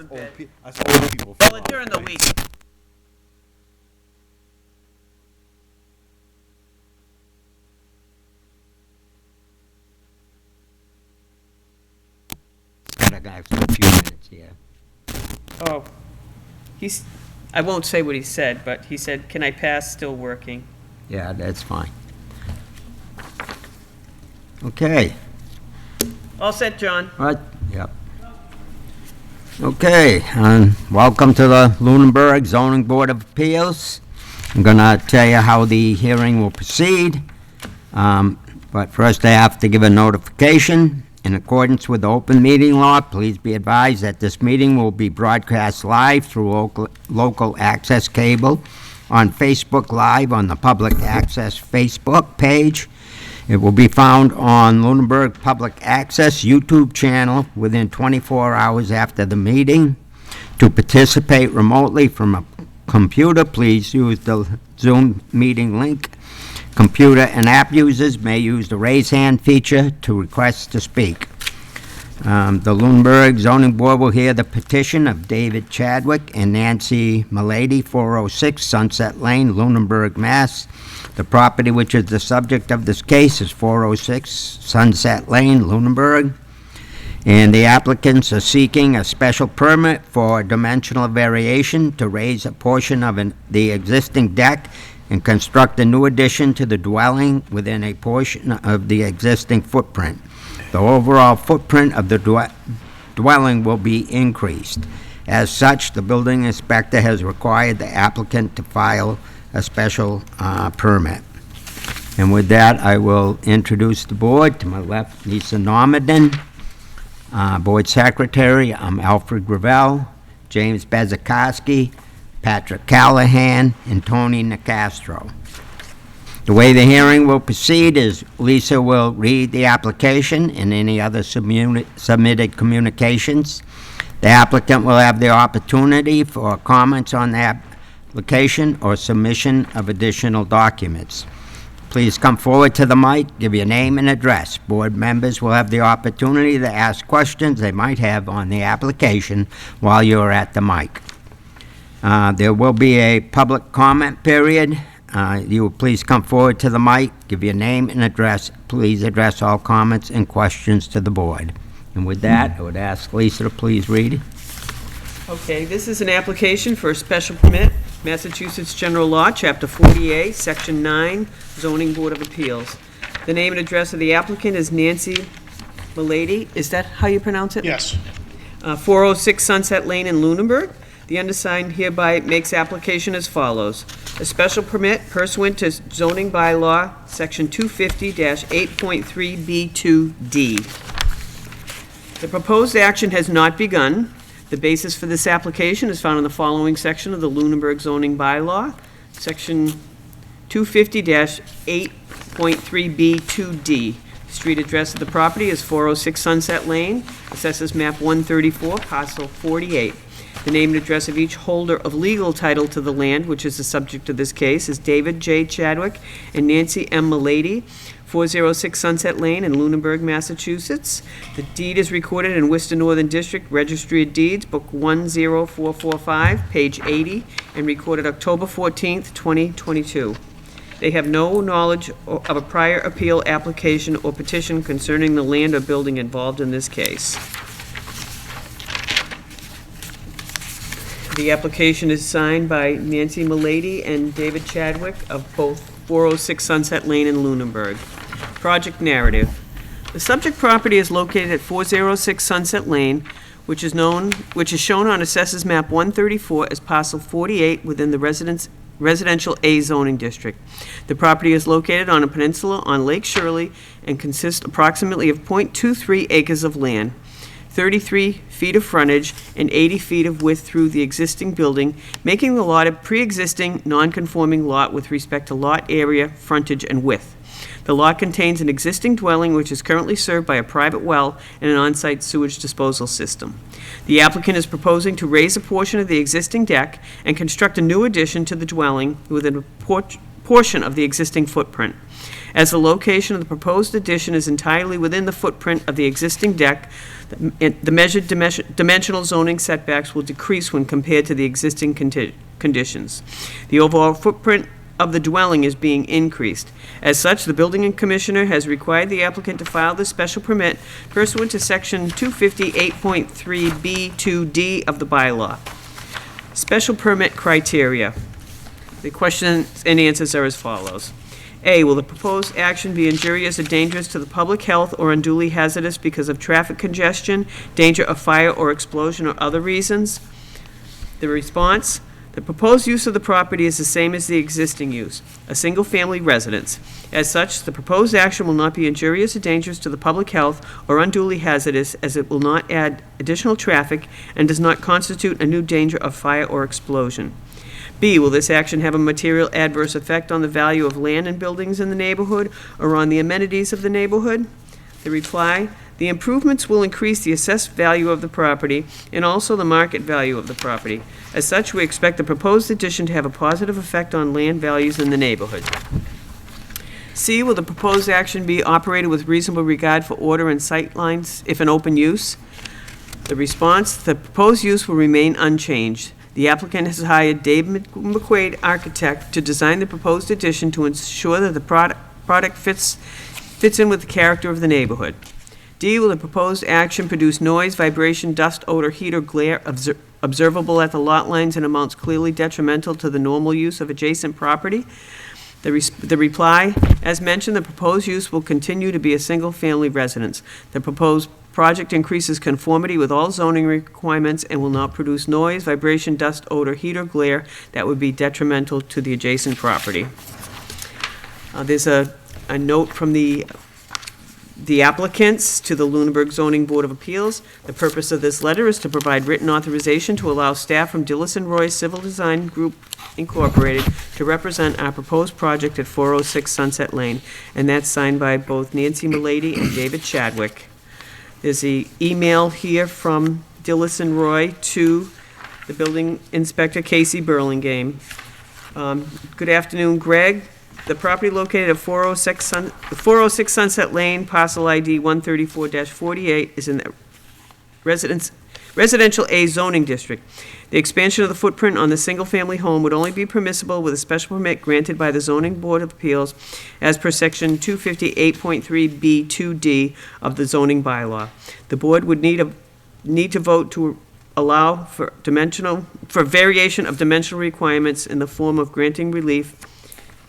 doesn't bid. I saw old people. fill Well, out, during the right? week. Got a guy for a few minutes here. Oh, I won't say what he said, but he said, "Can I pass, still working?" Yeah, that's fine. Okay, All set, John. what, yep. Okay, welcome to the Lunenburg Zoning Board of Appeals. I'm gonna tell you how the hearing will proceed. But first I have to give a notification. In accordance with the open meeting law, please be advised that this meeting will be broadcast live through local access cable on Facebook Live on the Public Access Facebook page. It will be found on Lunenburg Public Access YouTube channel within 24 hours after the meeting. To participate remotely from a computer, please use the Zoom meeting link. Computer and app users may use the raise hand feature to request to speak. The Lunenburg Zoning Board will hear the petition of David Chadwick and Nancy Milady, 406 Sunset Lane, Lunenburg, Mass. The property which is the subject of this case is 406 Sunset Lane, Lunenburg. And the applicants are seeking a special permit for dimensional variation to raise a portion of the existing deck and construct a new addition to the dwelling within a portion of the existing footprint. The overall footprint of the dwelling will be increased. As such, the building inspector has required the applicant to file a special permit. And with that, I will introduce the board. To my left, Lisa Normandy, Board Secretary. I'm Alfred Gravel, James Bezikowski, Patrick Callahan, and Tony Nicastro. The way the hearing will proceed is Lisa will read the application and any other submitted communications. The applicant will have the opportunity for comments on the application or submission of additional documents. Please come forward to the mic, give your name and address. Board members will have the opportunity to ask questions they might have on the application while you're at the mic. There will be a public comment period. You will please come forward to the mic, give your name and address. Please address all comments and questions to the board. And with that, I would ask Lisa to please read it. Okay, this is an application for a special permit, Massachusetts General Law, Chapter 40A, Section 9, Zoning Board of Appeals. The name and address of the applicant is Nancy Milady. Is that how you pronounce it? Yes. 406 Sunset Lane in Lunenburg. The undersigned hereby makes application as follows. A special permit pursuant to zoning bylaw, Section 250-8.3B2D. The proposed action has not begun. The basis for this application is found in the following section of the Lunenburg zoning bylaw, Section 250-8.3B2D. Street address of the property is 406 Sunset Lane, assesses map 134, parcel 48. The name and address of each holder of legal title to the land, which is the subject of this case, is David J. Chadwick and Nancy M. Milady, 406 Sunset Lane in Lunenburg, Massachusetts. The deed is recorded in Worcester Northern District Registry of Deeds, Book 10445, page 80, and recorded October 14th, 2022. They have no knowledge of a prior appeal application or petition concerning the land or building involved in this case. The application is signed by Nancy Milady and David Chadwick of both 406 Sunset Lane in Lunenburg. Project narrative. The subject property is located at 406 Sunset Lane, which is shown on Assessors Map 134 as parcel 48 within the residential A zoning district. The property is located on a peninsula on Lake Shirley and consists approximately of 0.23 acres of land, 33 feet of frontage, and 80 feet of width through the existing building, making the lot a pre-existing, non-conforming lot with respect to lot area, frontage, and width. The lot contains an existing dwelling which is currently served by a private well and an on-site sewage disposal system. The applicant is proposing to raise a portion of the existing deck and construct a new addition to the dwelling within a portion of the existing footprint. As the location of the proposed addition is entirely within the footprint of the existing deck, the measured dimensional zoning setbacks will decrease when compared to the existing conditions. The overall footprint of the dwelling is being increased. As such, the building commissioner has required the applicant to file the special permit pursuant to section 258.3B2D of the bylaw. Special permit criteria. The questions and answers are as follows. A, will the proposed action be injurious or dangerous to the public health or unduly hazardous because of traffic congestion, danger of fire or explosion, or other reasons? The response, the proposed use of the property is the same as the existing use, a single-family residence. As such, the proposed action will not be injurious or dangerous to the public health or unduly hazardous, as it will not add additional traffic and does not constitute a new danger of fire or explosion. B, will this action have a material adverse effect on the value of land and buildings in the neighborhood or on the amenities of the neighborhood? The reply, the improvements will increase the assessed value of the property and also the market value of the property. As such, we expect the proposed addition to have a positive effect on land values in the neighborhood. C, will the proposed action be operated with reasonable regard for order and sight lines if an open use? The response, the proposed use will remain unchanged. The applicant has hired Dave McQuaid, architect, to design the proposed addition to ensure that the product fits in with the character of the neighborhood. D, will the proposed action produce noise, vibration, dust, odor, heat, or glare observable at the lot lines in amounts clearly detrimental to the normal use of adjacent property? The reply, as mentioned, the proposed use will continue to be a single-family residence. The proposed project increases conformity with all zoning requirements and will not produce noise, vibration, dust, odor, heat, or glare that would be detrimental to the adjacent property. There's a note from the applicants to the Lunenburg Zoning Board of Appeals. The purpose of this letter is to provide written authorization to allow staff from Dillison Roy Civil Design Group Incorporated to represent our proposed project at 406 Sunset Lane, and that's signed by both Nancy Milady and David Chadwick. There's an email here from Dillison Roy to the building inspector, Casey Burlingame. Good afternoon, Greg. The property located at 406 Sunset Lane, parcel ID 134-48, is in the residential A zoning district. The expansion of the footprint on the single-family home would only be permissible with a special permit granted by the Zoning Board of Appeals as per section 258.3B2D of the zoning bylaw. The board would need to vote to allow for variation of dimensional requirements in the form of granting relief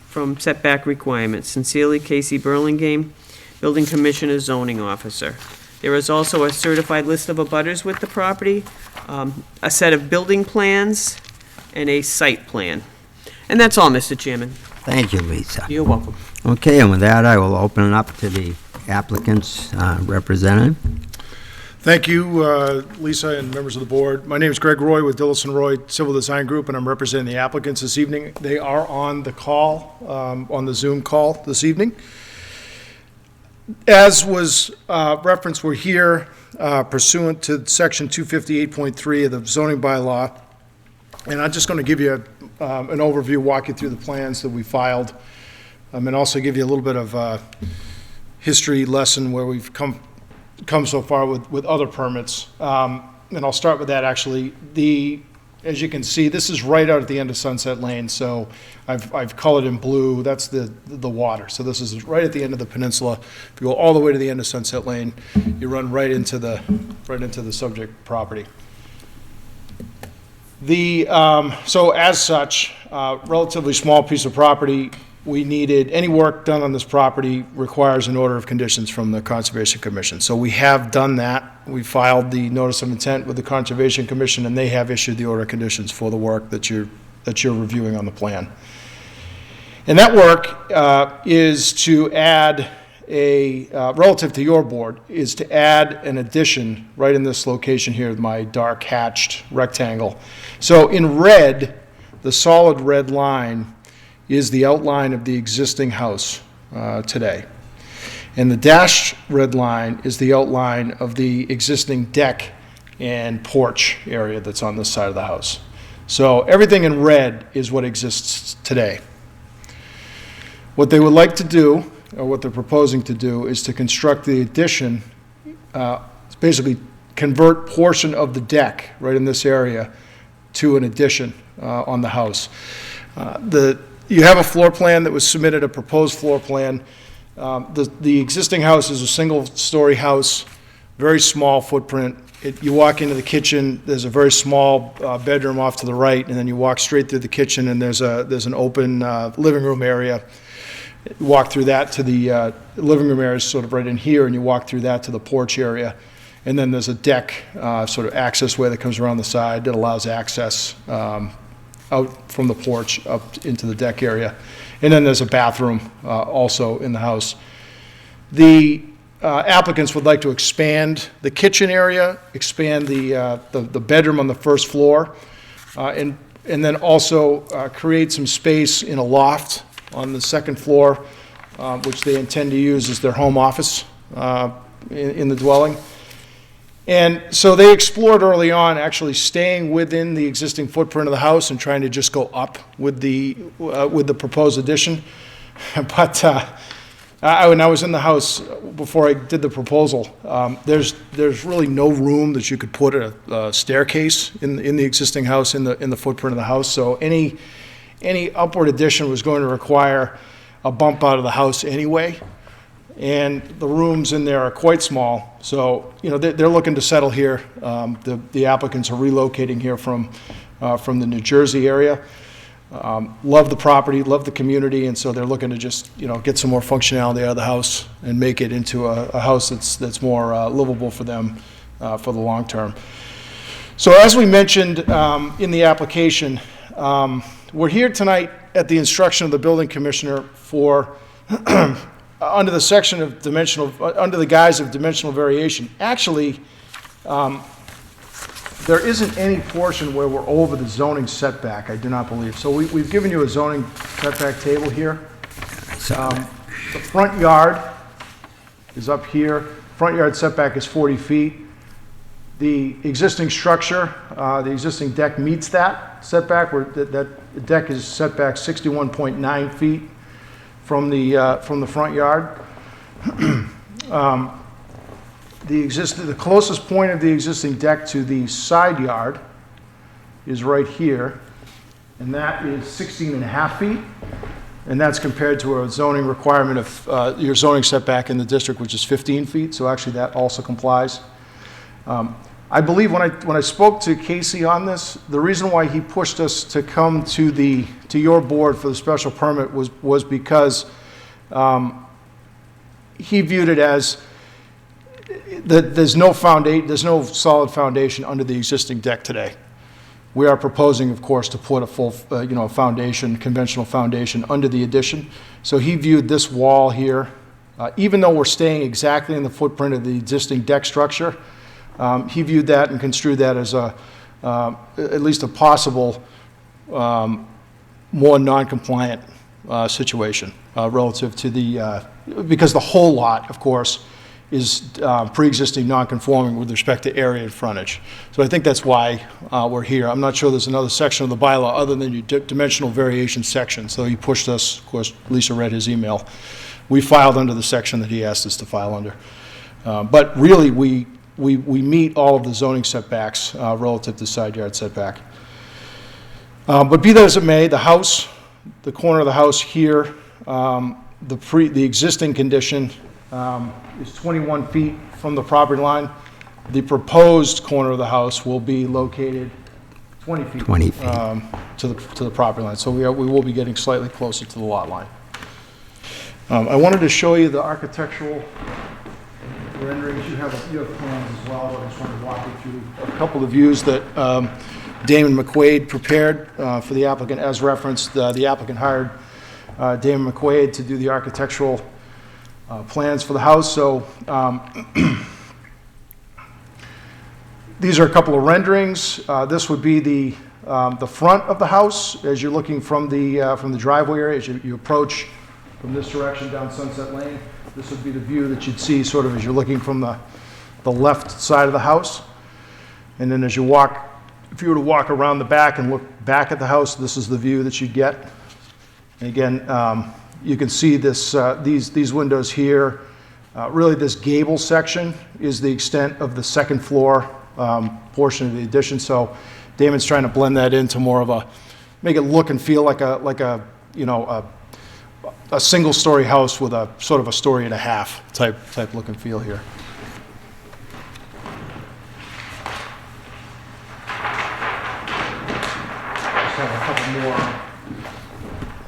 from setback requirements. Sincerely, Casey Burlingame, Building Commissioner, Zoning Officer. There is also a certified list of abutters with the property, a set of building plans, and a site plan. And that's all, Mr. Chairman. Thank you, Lisa. You're welcome. Okay, and with that, I will open it up to the applicant's representative. Thank you, Lisa and members of the board. My name is Greg Roy with Dillison Roy Civil Design Group, and I'm representing the applicants this evening. They are on the call, on the Zoom call this evening. As was referenced, we're here pursuant to section 258.3 of the zoning bylaw, and I'm just going to give you an overview, walk you through the plans that we filed, and also give you a little bit of a history lesson where we've come so far with other permits. And I'll start with that, actually. As you can see, this is right out at the end of Sunset Lane, so I've colored in blue. That's the water. So this is right at the end of the peninsula. If you go all the way to the end of Sunset Lane, you run right into the subject property. So as such, relatively small piece of property. We needed, any work done on this property requires an order of conditions from the Conservation Commission. So we have done that. We filed the notice of intent with the Conservation Commission, and they have issued the order of conditions for the work that you're reviewing on the plan. And that work is to add relative to your board, is to add an addition right in this location here, my dark hatched rectangle. So in red, the solid red line is the outline of the existing house today. And the dashed red line is the outline of the existing deck and porch area that's on this side of the house. So everything in red is what exists today. What they would like to do or what they're proposing to do, is to construct the addition, basically convert portion of the deck right in this area to an addition on the house. You have a floor plan that was submitted, a proposed floor plan. The existing house is a single-story house, very small footprint. You walk into the kitchen, there's a very small bedroom off to the right, and then you walk straight through the kitchen, and there's an open living room area. You walk through that to the living room area is sort of right in here, and you walk through that to the porch area. And then there's a deck, sort of access way that comes around the side that allows access out from the porch up into the deck area. And then there's a bathroom also in the house. The applicants would like to expand the kitchen area, expand the bedroom on the first floor, and then also create some space in a loft on the second floor, which they intend to use as their home office in the dwelling. And so they explored early on actually staying within the existing footprint of the house and trying to just go up with the proposed addition. But when I was in the house before I did the proposal, there's really no room that you could put a staircase in the existing house in the footprint of the house. So any upward addition was going to require a bump out of the house anyway. And the rooms in there are quite small, so they're looking to settle here. The applicants are relocating here from the New Jersey area. Love the property, love the community, and so they're looking to just get some more functionality out of the house and make it into a house that's more livable for them for the long term. So as we mentioned in the application, we're here tonight at the instruction of the building commissioner for under the section of under the guise of dimensional variation. Actually, there isn't any portion where we're over the zoning setback, I do not believe. So we've given you a zoning setback table here. The front yard is up here. Front yard setback is 40 feet. The existing structure, the existing deck meets that setback, where that deck is set back 61.9 feet from the front yard. The closest point of the existing deck to the side yard is right here, and that is 16.5 feet, and that's compared to a zoning requirement of your zoning setback in the district, which is 15 feet, so actually that also complies. I believe when I spoke to Casey on this, the reason why he pushed us to come to your board for the special permit was because he viewed it as that there's no solid foundation under the existing deck today. We are proposing, of course, to put a full foundation, conventional foundation under the addition. So he viewed this wall here, even though we're staying exactly in the footprint of the existing deck structure. He viewed that and construed that as at least a possible more non-compliant situation relative to because the whole lot, of course, is pre-existing non-conforming with respect to area and frontage. So I think that's why we're here. I'm not sure there's another section of the bylaw other than your dimensional variation section. So he pushed us, of course, Lisa read his email. We filed under the section that he asked us to file under. But really, we meet all of the zoning setbacks relative to side yard setback. But be that as it may, the corner of the house here, the existing condition is 21 feet from the property line. The proposed corner of the house will be located 20 feet, to the property line. So we will be getting slightly closer to the lot line. I wanted to show you the architectural renderings. You have plans as well, but I just wanted to walk you through a couple of views that Damon McQuaid prepared for the applicant. As referenced, the applicant hired Damon McQuaid to do the architectural plans for the house. So these are a couple of renderings. This would be the front of the house as you're looking from the driveway area, as you approach from this direction down Sunset Lane. This would be the view that you'd see sort of as you're looking from the left side of the house. And then as you walk, if you were to walk around the back and look back at the house, this is the view that you'd get. And again, You can see this, these windows here. Really, this gable section is the extent of the second floor portion of the addition. So Damon's trying to blend that into more of a, make it look and feel like a you know, a single-story house with a sort of a story and a half type look and feel here. Just have a couple more.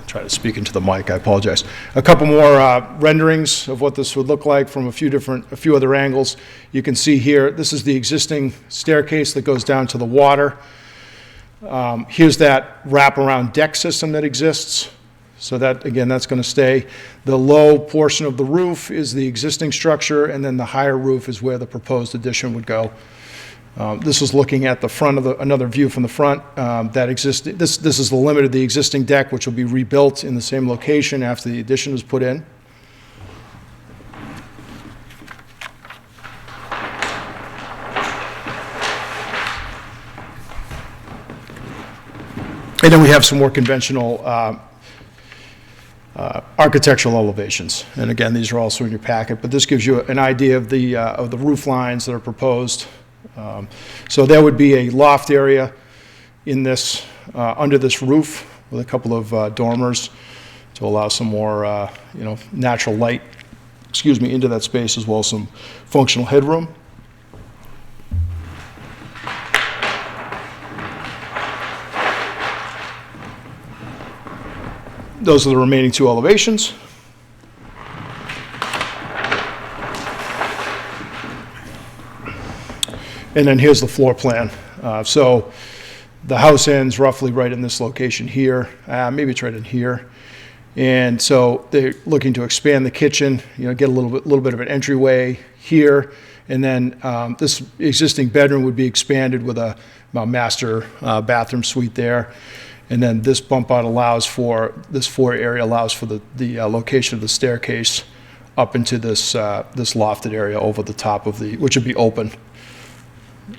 Try to speak into the mic, I apologize. A couple more renderings of what this would look like from a few other angles. You can see here, this is the existing staircase that goes down to the water. Here's that wraparound deck system that exists. So that, again, that's going to stay. The low portion of the roof is the existing structure, and then the higher roof is where the proposed addition would go. This is looking at the front of another view from the front. This is the limit of the existing deck, which will be rebuilt in the same location after the addition is put in. And then we have some more conventional architectural elevations. And again, these are also in your packet, but this gives you an idea of the roof lines that are proposed. So there would be a loft area in this, under this roof with a couple of dormers to allow some more, you know, natural light, into that space, as well as some functional headroom. Those are the remaining two elevations. And then here's the floor plan. So the house ends roughly right in this location here, maybe it's right in here. And so they're looking to expand the kitchen, you know, get a little bit of an entryway here. And then this existing bedroom would be expanded with a master bathroom suite there. And then this bump out allows for, this floor area allows for the location of the staircase up into this lofted area over the top of the, which would be open.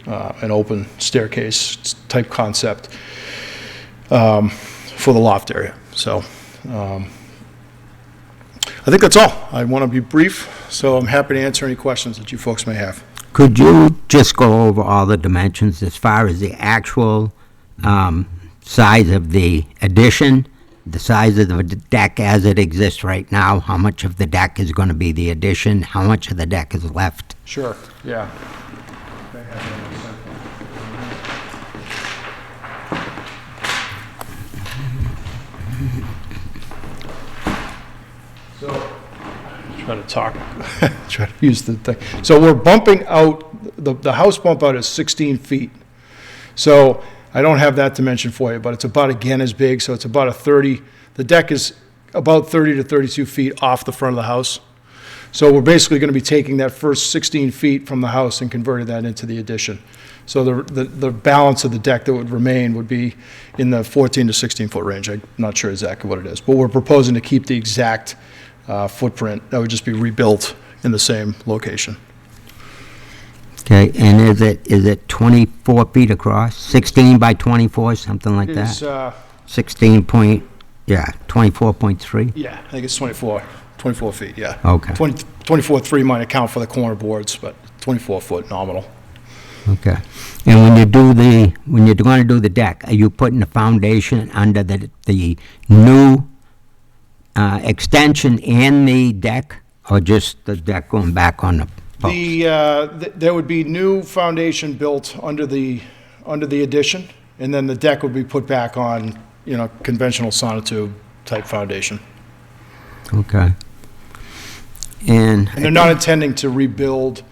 An open staircase type concept for the loft area. So I think that's all. I want to be brief, so I'm happy to answer any questions that you folks may have. Could you just go over all the dimensions as far as the actual size of the addition, the size of the deck as it exists right now, how much of the deck is going to be the addition, how much of the deck is left? Sure, yeah. So, try to talk, try to use the thing. So we're bumping out, the house bump out is 16 feet. So I don't have that dimension for you, but it's about, again, as big, so it's about a 30, the deck is about 30 to 32 feet off the front of the house. So we're basically going to be taking that first 16 feet from the house and converting that into the addition. So the balance of the deck that would remain would be in the 14 to 16 foot range. I'm not sure exactly what it is, but we're proposing to keep the exact footprint. That would just be rebuilt in the same location. Okay, and is it 24 feet across, 16 by 24, something like It's, that? 16 point, yeah, 24.3? yeah, I think it's 24 feet, yeah. Okay. 24.3 might account for the corner boards, but 24 foot nominal. Okay. And when you're going to do the deck, are you putting the foundation under the new extension and the deck, or just the deck going back on the post? There would be new foundation built under the addition, and then the deck would be put back on, you know, conventional sonotube type foundation. Okay. And they're not intending to rebuild.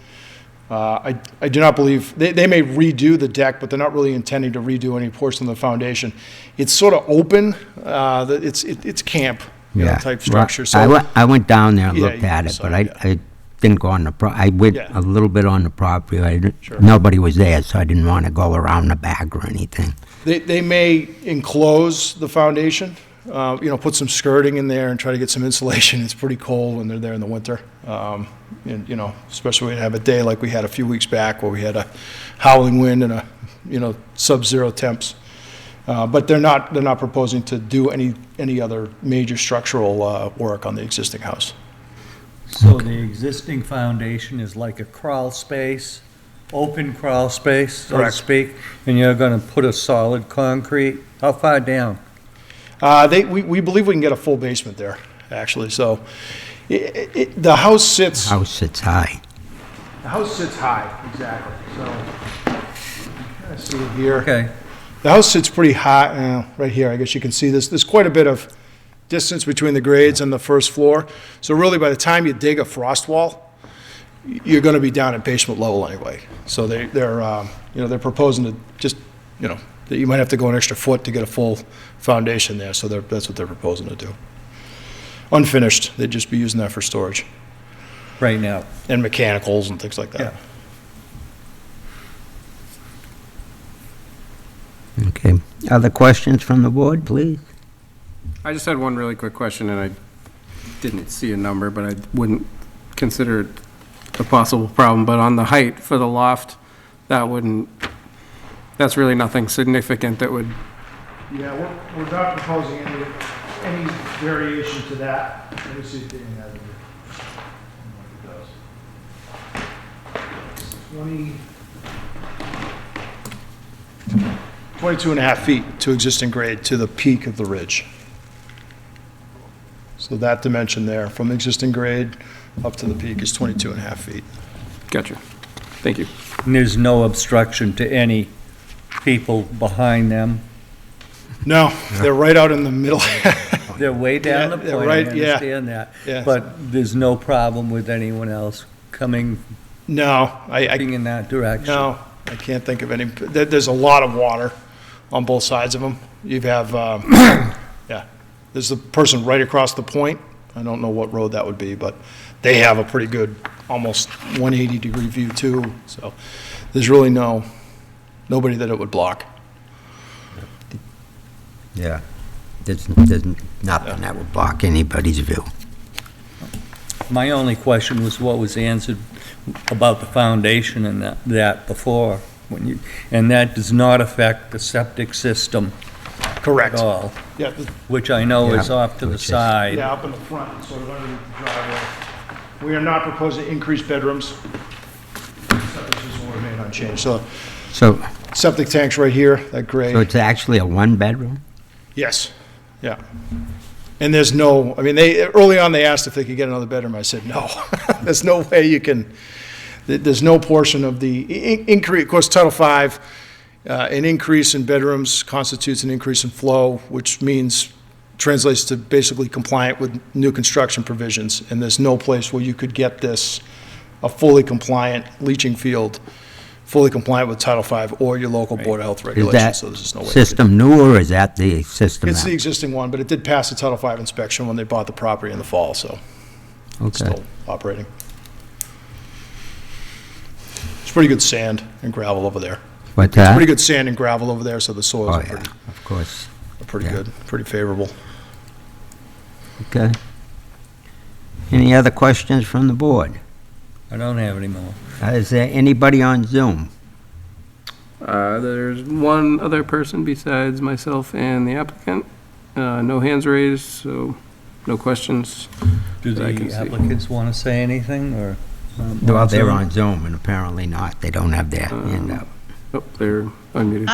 I do not believe, they may redo the deck, but they're not really intending to redo any portion of the foundation. It's sort of open, it's camp, you know, type structure. So I went down there and Yeah, looked at it, so, but yeah. I didn't go on the I went Yeah. a little bit on the property. Sure. Nobody was there, so I didn't want to go around the back or anything. They may enclose the foundation, you know, put some skirting in there and try to get some insulation. It's pretty cold when they're there in the winter. And, you know, especially when you have a day like we had a few weeks back where we had a howling wind and you know, sub-zero temps. But they're not proposing to do any other major structural work on the existing house. So the existing foundation is like a crawl space, open crawl space, so to Correct. speak, and you're gonna put a solid concrete, how far down? We believe we can get a full basement there, actually, so the house sits. House sits high. The house sits high, exactly, so, kind of see it here. Okay, The house sits pretty high, right here, I guess you can see this. There's quite a bit of distance between the grades and the first floor. So really, by the time you dig a frost wall, you're gonna be down at basement level anyway. So they're proposing to just, that you might have to go an extra foot to get a full foundation there, so that's what they're proposing to do. Unfinished, they'd just be using that for storage, right now. and mechanicals and things like that. Yeah. Okay. Other questions from the board, please? I just had one really quick question, and I didn't see a number, but I wouldn't consider it a possible problem. But on the height for the loft, that's really nothing significant that would, Yeah, we're not proposing any variation to that. Let me see if Dan has it. I don't know if it does. 22 and a half feet to existing grade to the peak of the ridge. So that dimension there, from existing grade up to the peak, is 22 and a half feet. gotcha. Thank you. And there's no obstruction to any people behind them? No, they're right out in the middle. They're way down the Yeah, they're point, I right, yeah. understand that. Yeah. But there's no problem with anyone else coming, No, being in that direction? No, I can't think of any. There's a lot of water on both sides of them. You have, yeah, there's the person right across the point. I don't know what road that would be, but they have a pretty good, almost 180-degree view too. So there's really nobody that it would block. Yeah. There's nothing that would block anybody's view. My only question was what was answered about the foundation and that before, and that does not affect the septic system at Correct. all, Yeah, which I know is Yeah, off to the which is- side. yeah, up in the front, sort of underneath the driveway. We are not proposing increased bedrooms. Septic system will remain unchanged. So So, septic tank's right here, that gray. so it's actually a one-bedroom? Yes, yeah. And there's no, I mean, early on, they asked if they could get another bedroom. I said, no. There's no way you can, there's no portion of the increase, of course, Title V, an increase in bedrooms constitutes an increase in flow, which means, translates to basically compliant with new construction provisions. And there's no place where you could get this, a fully compliant leaching field, fully compliant with Title V or your local Board of Health Is regulations. that So there's just no way. you could- system new, or is that the system It's the now? existing one, but it did pass the Title V inspection when they bought the property in the fall, so it's Okay. still operating. It's pretty good sand and gravel over there. What's that? Pretty good sand and gravel over there, so the soils Oh, are yeah, of course. pretty Yeah. good, pretty favorable. Okay. Any other questions from the board? I don't have any more. Is there anybody on Zoom? There's one other person besides myself and the applicant. No hands raised, so no questions. Do that I can the see. applicants want to say anything, or? Well, they're Zoom? on Zoom, and apparently not. They don't have their hand up. Oh, they're unmuted.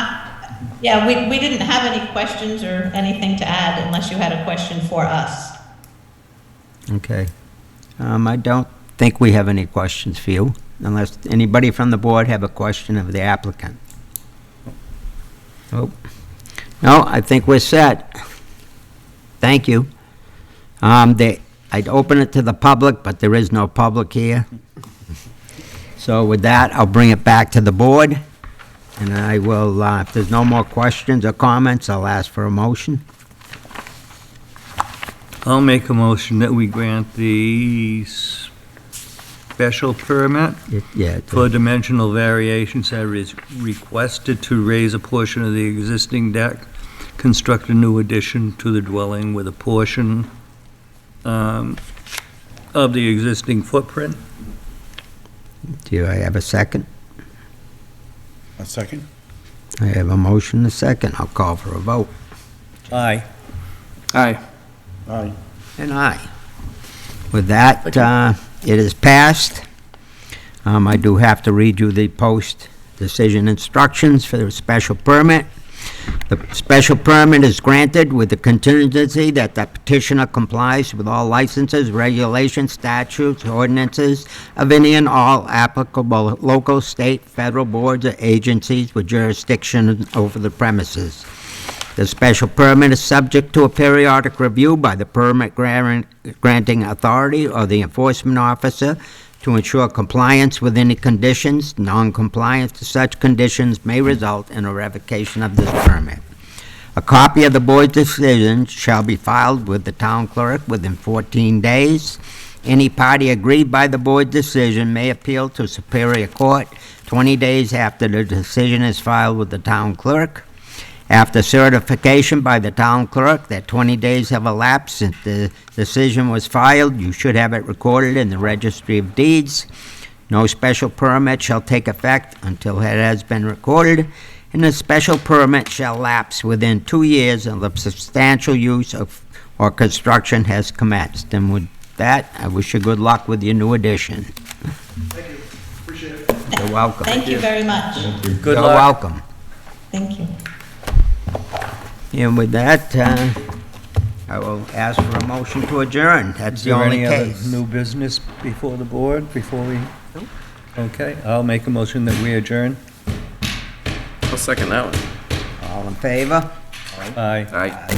Yeah, we didn't have any questions or anything to add unless you had a question for us. Okay. I don't think we have any questions for you, unless anybody from the board have a question of the applicant. Oh, no, I think we're set. Thank you. I'd open it to the public, but there is no public here. So with that, I'll bring it back to the board, and I will, if there's no more questions or comments, I'll ask for a motion. I'll make a motion that we grant the special permit Yeah, for dimensional variations that is requested to raise a portion of the existing deck, construct a new addition to the dwelling with a portion of the existing footprint. do I have a second? A second? I have a motion and a second. I'll call for a vote. Aye. Aye. And aye. With that, it is passed. I do have to read you the post-decision instructions for the special permit. The special permit is granted with the contingency that the petitioner complies with all licenses, regulations, statutes, ordinances of any and all applicable local, state, federal boards or agencies with jurisdiction over the premises. The special permit is subject to a periodic review by the permit granting authority or the enforcement officer to ensure compliance with any conditions. Non-compliance to such conditions may result in a revocation of this permit. A copy of the board's decision shall be filed with the town clerk within 14 days. Any party aggrieved by the board's decision may appeal to Superior Court 20 days after the decision is filed with the town clerk. After certification by the town clerk that 20 days have elapsed since the decision was filed, you should have it recorded in the Registry of Deeds. No special permit shall take effect until it has been recorded, and the special permit shall lapse within 2 years of the substantial use of or construction has commenced. And with that, I wish you good luck with your new addition. Thank you. Appreciate it. You're welcome. Thank you very much. Good You're luck. welcome. Thank you. And with that, I will ask for a motion to adjourn. That's Is the there only any other case. new business before the board, before we? Okay, I'll make a motion that we adjourn. I'll second that one. All in favor? Aye. Aye.